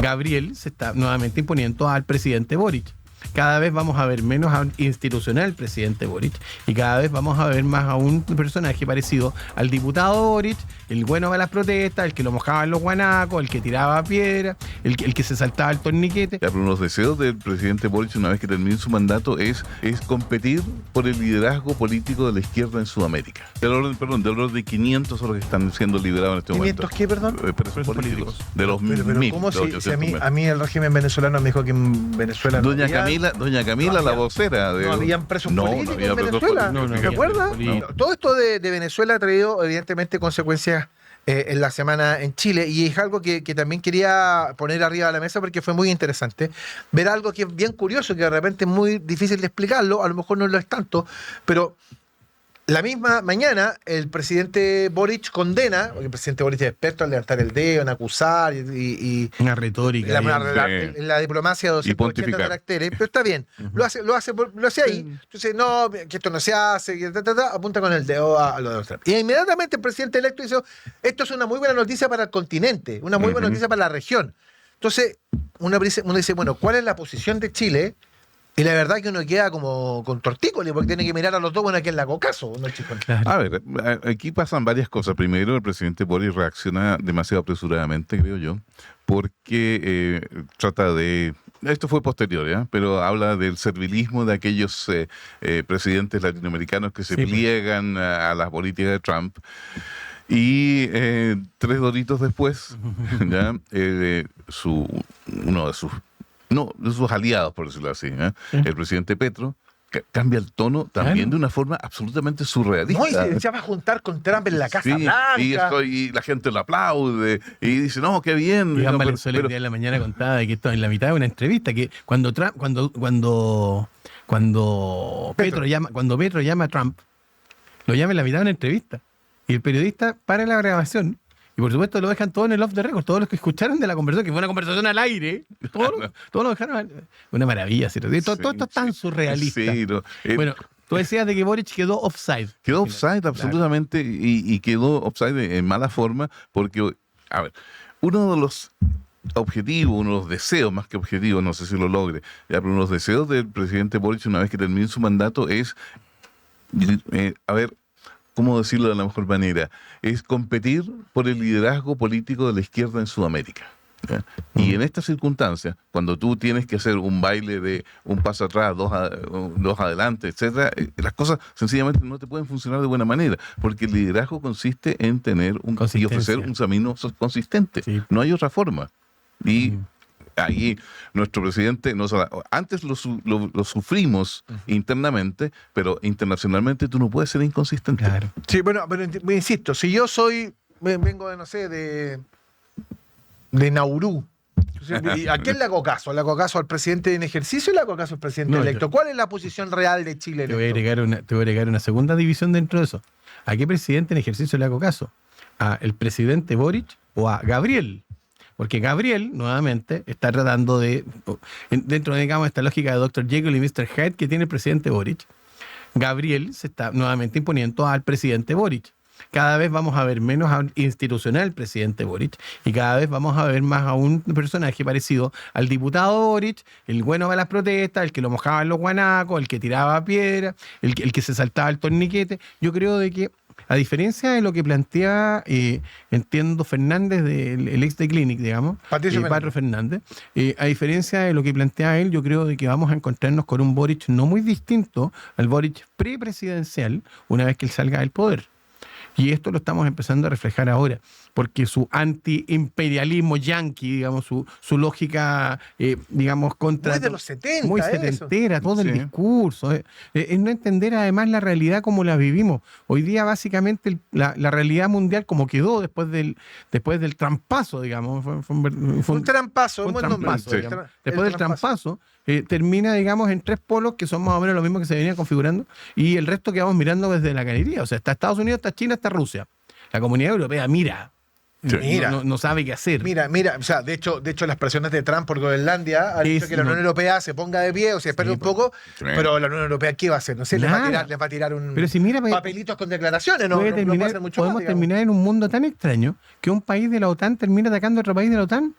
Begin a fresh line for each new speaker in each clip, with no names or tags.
Gabriel se está nuevamente imponiendo al presidente Boric. Cada vez vamos a ver menos a un institucional presidente Boric y cada vez vamos a ver más a un personaje parecido al diputado Boric, el bueno de las protestas, el que lo mojaba en los guanacos, el que tiraba piedra, el que se saltaba el torniquete.
Ya, pero unos deseos del presidente Boric una vez que termine su mandato es competir por el liderazgo político de la izquierda en Sudamérica. Del orden de 500 son los que están siendo liberados en este momento.
¿500 qué, perdón?
Presos políticos. De los
Pero
1000.
¿cómo si a mí el régimen venezolano me dijo que en Venezuela no
Doña Camila, la vocera de...
No habían presos políticos
había
en
presos
Venezuela,
políticos.
¿se acuerda? Todo esto de Venezuela ha traído evidentemente consecuencias en la semana en Chile, y es algo que también quería poner arriba de la mesa porque fue muy interesante ver algo que es bien curioso, que de repente es muy difícil de explicarlo, a lo mejor no lo es tanto, pero la misma mañana el presidente Boric condena, porque el presidente Boric es experto en levantar el dedo, en acusar y
una retórica.
La diplomacia de 280 caracteres, pero está bien, lo hace ahí. Entonces, no, que esto no se hace, que apunta con el dedo a lo de los Trump. Y inmediatamente el presidente electo dice, esto es una muy buena noticia para el continente, una muy buena noticia para la región. Entonces, uno dice, bueno, ¿cuál es la posición de Chile? Y la verdad que uno queda como con tortícolis, porque tiene que mirar a los dos, bueno, aquí en la cocazo, ¿no, chicos?
Claro.
A ver, aquí pasan varias cosas. Primero, el presidente Boric reacciona demasiado apresuradamente, creo yo, porque trata de... Esto fue posterior, ¿ya? Pero habla del servilismo de aquellos presidentes latinoamericanos que se pliegan a las políticas de Trump. Y 3 doritos después, ¿ya? Uno de sus aliados, por decirlo así, el presidente Petro, cambia el tono también de una forma absolutamente surrealista.
No, y se va a juntar con Trump en la Casa Blanca.
Y la gente lo aplaude y dice, no, qué bien.
Y Valenzuela el día de la mañana contaba de que esto en la mitad de una entrevista, que cuando Petro llama a Trump, lo llama en la mitad de una entrevista. Y el periodista para la grabación. Y por supuesto lo dejan todo en el off the record, todos los que escucharon de la conversación, que fue una conversación al aire, todos lo dejaron. Una maravilla, ¿cierto? Todo esto es tan surrealista.
Sí,
bueno, tú decías de que Boric quedó offside.
Quedó offside absolutamente, y quedó offside en mala forma, porque, a ver, uno de los objetivos, uno de los deseos, más que objetivos, no sé si lo logre, pero uno de los deseos del presidente Boric una vez que termine su mandato es, ¿cómo decirlo de la mejor manera? Es competir por el liderazgo político de la izquierda en Sudamérica. ¿Ya? Y en estas circunstancias, cuando tú tienes que hacer un baile de un paso atrás, dos adelante, etcétera, las cosas sencillamente no te pueden funcionar de buena manera, porque el liderazgo consiste en tener y ofrecer un camino consistente. Sí. No hay otra forma. Y ahí nuestro presidente, antes lo sufrimos internamente, pero internacionalmente tú no puedes ser inconsistente.
Claro. Sí, bueno, pero insisto, si yo vengo de, no sé, de Nauru, ¿a quién le hago caso? ¿Le hago caso al presidente en ejercicio o le hago caso al presidente electo? ¿Cuál es la posición real de Chile electo?
Te voy a agregar una segunda división dentro de eso. ¿A qué presidente en ejercicio le hago caso? ¿A el presidente Boric o a Gabriel? Porque Gabriel, nuevamente, está tratando dentro de, digamos, esta lógica de Dr. Jekyll y Mr. Hyde que tiene el presidente Boric, Gabriel se está nuevamente imponiendo al presidente Boric. Cada vez vamos a ver menos a un institucional presidente Boric y cada vez vamos a ver más a un personaje parecido al diputado Boric, el bueno de las protestas, el que lo mojaba en los guanacos, el que tiraba piedra, el que se saltaba el torniquete. Yo creo de que, a diferencia de lo que plantea, entiendo, Fernández, el ex de Clinic, digamos, Patro Fernández, a diferencia de lo que plantea él, yo creo de que vamos a encontrarnos con un Boric no muy distinto al Boric prepresidencial una vez que él salga del poder. Y esto lo estamos empezando a reflejar ahora, porque su anti-imperialismo yanqui, digamos, su lógica, digamos, contra...
Muy de los 70,
muy setentera, todo el discurso. Es no entender además la realidad como la vivimos. Hoy día, básicamente, la realidad mundial como quedó después del trampazo, digamos. Fue un
trampazo,
un trampazo, digamos. Después del trampazo, termina, digamos, en 3 polos que son más o menos lo mismo que se venía configurando, y el resto que vamos mirando desde la canería. O sea, está Estados Unidos, está China, está Rusia. La comunidad europea no sabe qué hacer.
Mira, o sea, de hecho las presiones de Trump por Groenlandia han dicho que la Unión Europea se ponga de pie, o sea, espera un poco, pero la Unión Europea, ¿qué va a hacer? No sé, les va a tirar un papelitos con declaraciones, ¿no?
Podemos terminar en un mundo tan extraño que un país de la OTAN termina atacando a otro país de la OTAN.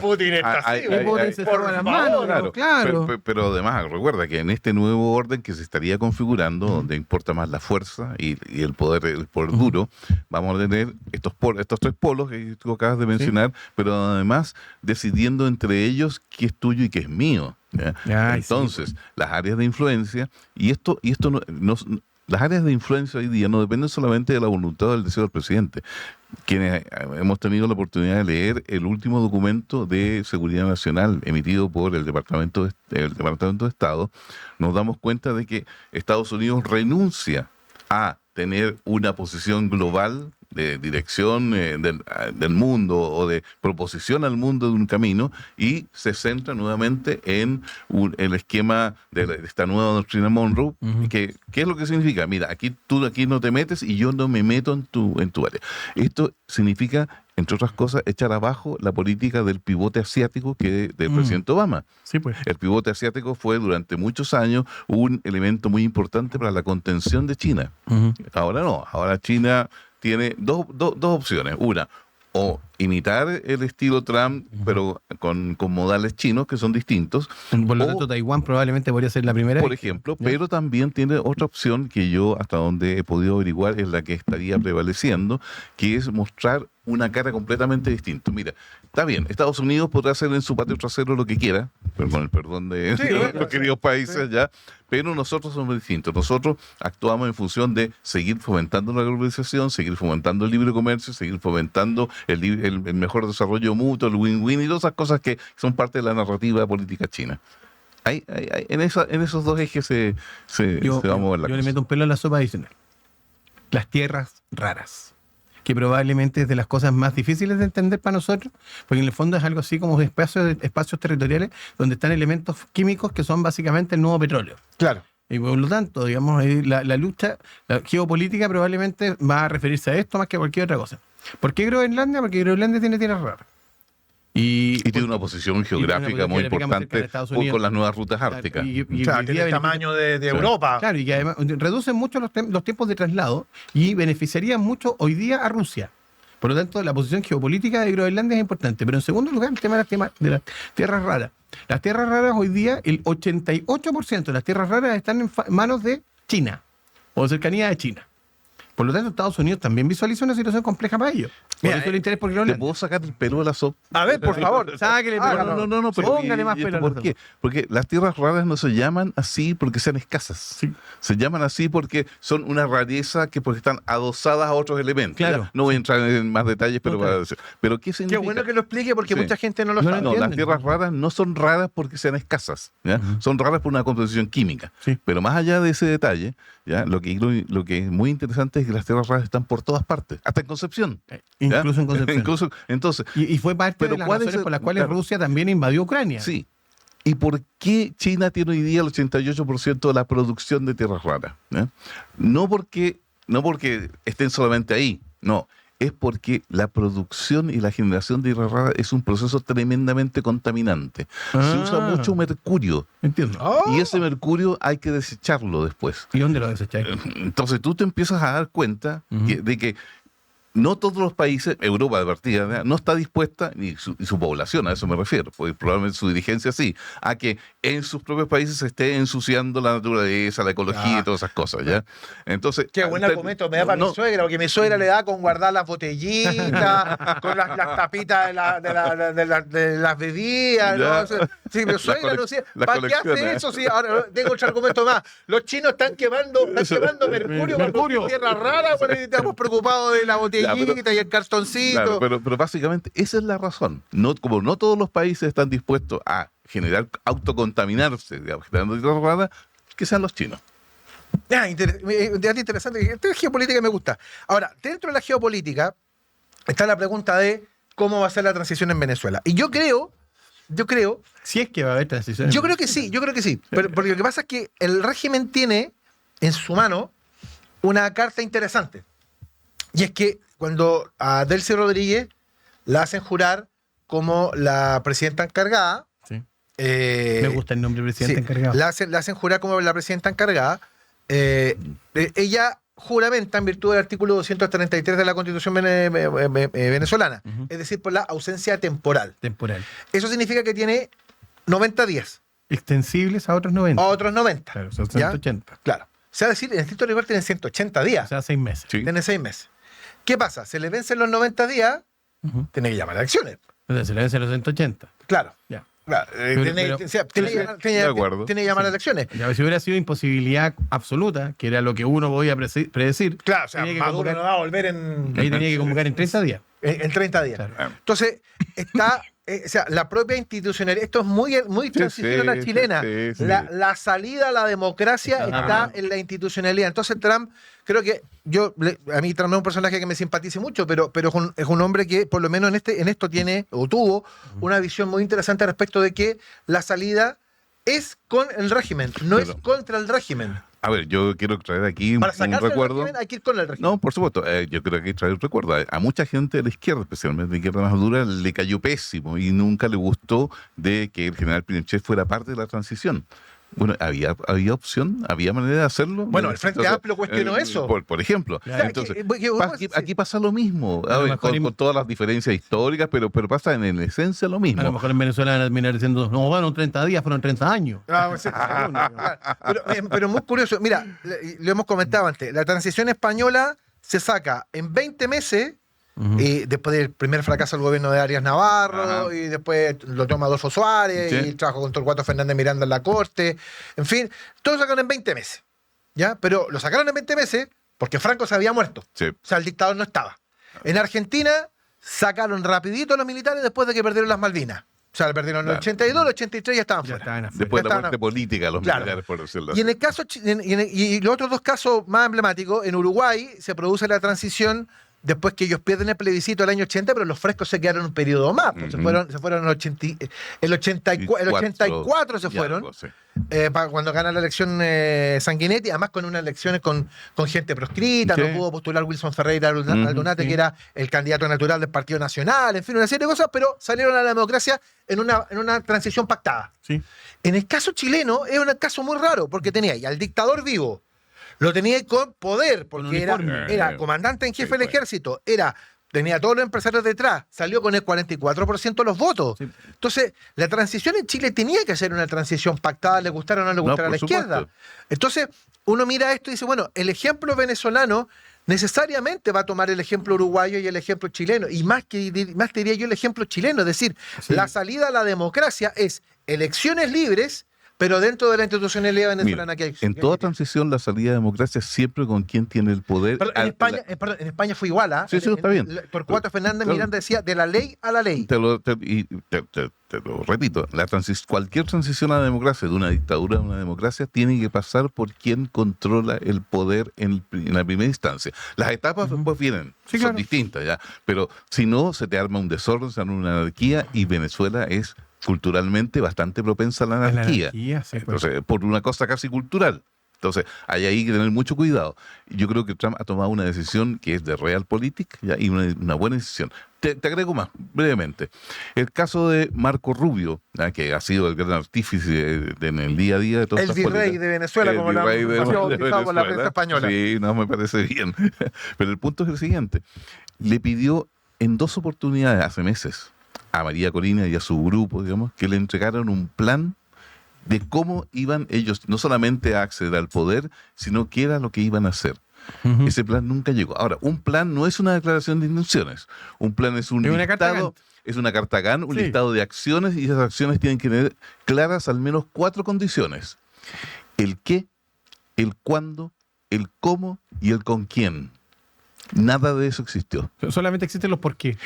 Putin está así.
Putin se salva las manos, claro.
Pero además, recuerda que en este nuevo orden que se estaría configurando, donde importa más la fuerza y el poder duro, vamos a tener estos tres polos que tú acabas de mencionar, pero además decidiendo entre ellos qué es tuyo y qué es mío. Entonces, las áreas de influencia, y esto las áreas de influencia hoy día no dependen solamente de la voluntad o del deseo del presidente. Quienes hemos tenido la oportunidad de leer el último documento de seguridad nacional emitido por el Departamento de Estado, nos damos cuenta de que Estados Unidos renuncia a tener una posición global de dirección del mundo o de proposición al mundo de un camino, y se centra nuevamente en el esquema de esta nueva doctrina Monroe, ¿qué es lo que significa? Mira, tú aquí no te metes y yo no me meto en tu área. Esto significa, entre otras cosas, echar abajo la política del pivote asiático del presidente Obama.
Sí, pues.
El pivote asiático fue durante muchos años un elemento muy importante para la contención de China. Ahora no, ahora China tiene dos opciones. Una, o imitar el estilo Trump, pero con modales chinos que son distintos.
Por lo tanto, Taiwán probablemente podría ser la primera.
Por ejemplo, pero también tiene otra opción que yo, hasta donde he podido averiguar, es la que estaría prevaleciendo, que es mostrar una cara completamente distinta. Mira, está bien, Estados Unidos podrá hacer en su patio trasero lo que quiera, pero con el perdón de los queridos países ya, pero nosotros somos distintos. Nosotros actuamos en función de seguir fomentando la globalización, seguir fomentando el libre comercio, seguir fomentando el mejor desarrollo mutuo, el win-win y todas esas cosas que son parte de la narrativa política china. En esos dos ejes se va a mover la cosa.
Yo le meto un pelo a la sopa adicional. Las tierras raras, que probablemente es de las cosas más difíciles de entender para nosotros, porque en el fondo es algo así como espacios territoriales donde están elementos químicos que son básicamente el nuevo petróleo.
Claro.
Y por lo tanto, digamos, la lucha geopolítica probablemente va a referirse a esto más que a cualquier otra cosa. ¿Por qué Groenlandia? Porque Groenlandia tiene tierras raras. Y
tiene una posición geográfica muy importante con las nuevas rutas árticas.
Tiene el tamaño de Europa.
Claro, y que además reducen mucho los tiempos de traslado y beneficiarían mucho hoy día a Rusia. Por lo tanto, la posición geopolítica de Groenlandia es importante. Pero en segundo lugar, el tema de las tierras raras. Las tierras raras hoy día, el 88% de las tierras raras están en manos de China o de cercanía de China. Por lo tanto, Estados Unidos también visualiza una situación compleja para ellos. Por eso el interés por Groenlandia.
¿Le puedo sacar el pelo de la sopa?
A ver, por favor.
Sáquele pelo.
No, pero
póngale más pelo.
¿Por qué? Porque las tierras raras no se llaman así porque sean escasas.
Sí.
Se llaman así porque son una rareza porque están adosadas a otros elementos.
Claro.
¿Ya? No voy a entrar en más detalles, pero ¿qué significa?
Qué bueno que lo explique porque mucha gente no lo sabe.
No, las tierras raras no son raras porque sean escasas. ¿Ya? Son raras por una composición química.
Sí.
Pero más allá de ese detalle, ¿ya? Lo que es muy interesante es que las tierras raras están por todas partes, hasta en Concepción.
Incluso en Concepción.
Entonces,
y fue parte de las razones por las cuales Rusia también invadió Ucrania.
Sí. ¿Y por qué China tiene hoy día el 88% de la producción de tierras raras? No porque estén solamente ahí, no. Es porque la producción y la generación de tierras raras es un proceso tremendamente contaminante. Se usa mucho mercurio.
Entiendo.
Y ese mercurio hay que desecharlo después.
¿Y dónde lo desecháis?
Entonces tú te empiezas a dar cuenta de que no todos los países, Europa de partida, ¿verdad?, no está dispuesta, y su población, a eso me refiero, porque probablemente su dirigencia sí, a que en sus propios países se esté ensuciando la naturaleza, la ecología y todas esas cosas, ¿ya? Entonces,
qué buen argumento me da para mi suegra, porque mi suegra le da con guardar las botellitas, con las tapitas de las bebidas, ¿no? O sea, sí, mi suegra no sé, ¿para qué hace eso? Sí, ahora tengo otro argumento más. Los chinos están quemando mercurio con tierra rara, bueno, y estamos preocupados de la botellita y el cartoncito.
Claro, pero básicamente esa es la razón. Como no todos los países están dispuestos a autocontaminarse, digamos, generando tierra rara, que sean los chinos.
Interesante. Esta geopolítica me gusta. Ahora, dentro de la geopolítica está la pregunta de cómo va a ser la transición en Venezuela. Y yo creo,
si es que va a haber transición.
Yo creo que sí. Pero, porque lo que pasa es que el régimen tiene en su mano una carta interesante. Y es que cuando a Delcy Rodríguez la hacen jurar como la presidenta encargada.
Sí. Me gusta el nombre presidenta encargada.
La hacen jurar como la presidenta encargada. Ella juramenta en virtud del artículo 233 de la Constitución venezolana, es decir, por la ausencia temporal. Eso significa que tiene 90 días.
Extensibles a otros 90.
A otros 90.
Claro, son 180.
¿Ya? Claro. O sea, decir, en estricto rigor tienen 180 días.
O sea, 6 meses.
Sí.
Tiene 6 meses. ¿Qué pasa? Se le vencen los 90 días, tiene que llamar a elecciones.
Entonces se le vencen los 180.
Claro.
Ya.
Claro, tiene que llamar a elecciones.
Ya, si hubiera sido imposibilidad absoluta, que era lo que uno podía predecir,
Claro, o sea,
tenía que
Maduro no va a volver
ahí tenía que convocar en 30 días.
En 30 días.
Claro.
Entonces, está, o sea, la propia institucionalidad, esto es muy transición a la chilena.
Sí.
La salida a la democracia está en la institucionalidad. Entonces, Trump, creo que a mí Trump no es un personaje que me simpatice mucho, pero es un hombre que por lo menos en esto tiene, o tuvo, una visión muy interesante respecto de que la salida es con el régimen, no es contra el régimen.
A ver, yo quiero traer aquí un recuerdo.
Hay que ir con el régimen.
No, por supuesto. Yo creo que hay que traer un recuerdo. A mucha gente de la izquierda, especialmente de la izquierda más dura, le cayó pésimo y nunca le gustó de que el general Pinochet fuera parte de la transición. Bueno, ¿había opción? ¿Había manera de hacerlo?
Bueno, el Frente Amplio cuestionó eso.
Por ejemplo.
Claro.
Entonces,
¿Qué
aquí pasa lo mismo.
A lo mejor
Con todas las diferencias históricas, pero pasa en esencia lo mismo.
A lo mejor en Venezuela van a terminar diciendo, no, fueron 30 días, fueron 30 años.
Pero muy curioso. Mira, lo hemos comentado antes. La transición española se saca en 20 meses. Y después del primer fracaso del gobierno de Arias Navarro, y después lo toma Adolfo Suárez, y trabajo con Torcuato Fernández Miranda en la corte. En fin, todo lo sacaron en 20 meses. ¿Ya? Pero lo sacaron en 20 meses porque Franco se había muerto.
Sí.
O sea, el dictador no estaba. En Argentina sacaron rapidito a los militares después de que perdieron las Malvinas. O sea, perdieron en el 82, el 83 ya estaban fuera.
Después de la muerte política, los militares, por decirlo así.
Y en el caso, y los otros dos casos más emblemáticos, en Uruguay se produce la transición después que ellos pierden el plebiscito el año 80, pero los frescos se quedaron un periodo más. Pues se fueron el 84 se fueron, cuando gana la elección Sanguinetti, además con unas elecciones con gente proscrita, no pudo postular Wilson Ferreira Aldunate, que era el candidato natural del Partido Nacional, en fin, una serie de cosas, pero salieron a la democracia en una transición pactada.
Sí.
En el caso chileno es un caso muy raro, porque tenía ahí al dictador vivo, lo tenía con poder, porque era comandante en jefe del ejército, tenía a todos los empresarios detrás, salió con el 44% de los votos. Sí. Entonces, la transición en Chile tenía que ser una transición pactada, le gustara o no le gustara a la izquierda. Entonces, uno mira esto y dice, bueno, el ejemplo venezolano necesariamente va a tomar el ejemplo uruguayo y el ejemplo chileno, y más te diría yo el ejemplo chileno, es decir, la salida a la democracia es elecciones libres, pero dentro de la institucionalidad venezolana.
Mira, en toda transición, la salida de democracia siempre con quien tiene el poder.
En España fue igual, ¿ah?
Sí, está bien.
Torcuato Fernández Miranda decía de la ley a la ley.
Te lo repito, cualquier transición a la democracia, de una dictadura a una democracia, tiene que pasar por quien controla el poder en la primera instancia. Las etapas después vienen, son distintas ya, pero si no, se te arma un desorden, se arma una anarquía, y Venezuela es culturalmente bastante propensa a la anarquía. Entonces, por una cosa casi cultural. Entonces, hay ahí que tener mucho cuidado. Yo creo que Trump ha tomado una decisión que es de realpolitik, ¿ya? Y una buena decisión. Te agrego más, brevemente. El caso de Marco Rubio, ¿ya? Que ha sido el gran artífice en el día a día de todas estas políticas.
El virrey de Venezuela, como lo han bautizado por la prensa española.
Sí, no me parece bien. Pero el punto es el siguiente. Le pidió en 2 oportunidades hace meses a María Corina y a su grupo, digamos, que le entregaron un plan de cómo iban ellos no solamente a acceder al poder, sino qué era lo que iban a hacer. Ese plan nunca llegó. Ahora, un plan no es una declaración de intenciones. Un plan es un listado, es una carta GAN, un listado de acciones, y esas acciones tienen que tener claras al menos 4 condiciones. El qué, el cuándo, el cómo y el con quién. Nada de eso existió.
Solamente existen los por qué.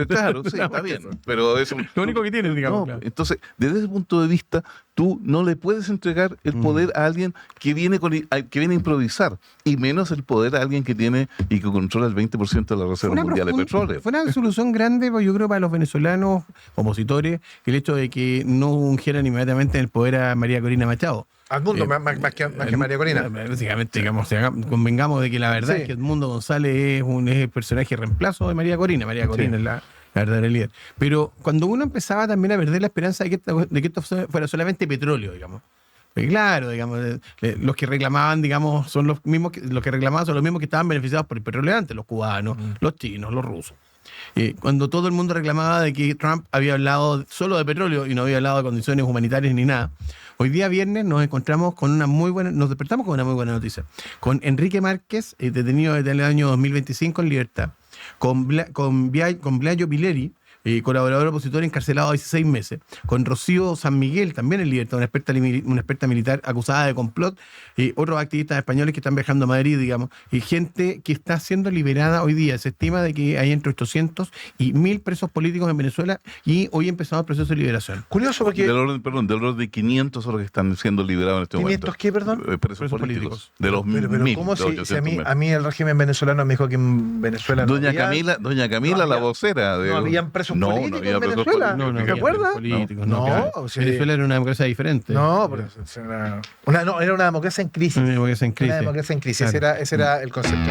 Claro, sí, está bien. Pero eso,
lo único que tienen, digamos.
No, claro. Entonces, desde ese punto de vista, tú no le puedes entregar el poder a alguien que viene a improvisar, y menos el poder a alguien que tiene y que controla el 20% de la reserva mundial de petróleo.
Fue una solución grande, yo creo, para los venezolanos opositores, el hecho de que no ungieran inmediatamente en el poder a María Corina Machado.
Al mundo, más que María Corina.
Básicamente, digamos, convengamos de que la verdad es que Edmundo González es el personaje reemplazo de María Corina. María Corina es la verdadera líder. Pero cuando uno empezaba también a perder la esperanza de que esto fuera solamente petróleo, digamos. Claro, digamos, los que reclamaban, digamos, son los mismos los que reclamaban son los mismos que estaban beneficiados por el petróleo antes, los cubanos, los chinos, los rusos. Cuando todo el mundo reclamaba de que Trump había hablado solo de petróleo y no había hablado de condiciones humanitarias ni nada, hoy día viernes nos despertamos con una muy buena noticia. Con Enrique Márquez, detenido desde el año 2025 en libertad, con Blayo Pileri, colaborador opositor encarcelado a 16 meses, con Rocío San Miguel, también en libertad, una experta militar acusada de complot, otros activistas españoles que están viajando a Madrid, digamos, y gente que está siendo liberada hoy día. Se estima de que hay entre 800 y 1000 presos políticos en Venezuela y hoy empezado el proceso de liberación.
Curioso porque...
Del orden de 500 son los que están siendo liberados en este momento.
¿500 qué, perdón?
Presos políticos. De los
pero
1000.
¿cómo si a mí el régimen venezolano me dijo que en Venezuela no
Doña Camila, la vocera.
No habían presos políticos
había
en Venezuela. ¿Te acuerdas?
Venezuela era una democracia diferente.
No, pero era una democracia en crisis.
Una democracia en crisis.
Una democracia en crisis. Ese era el concepto.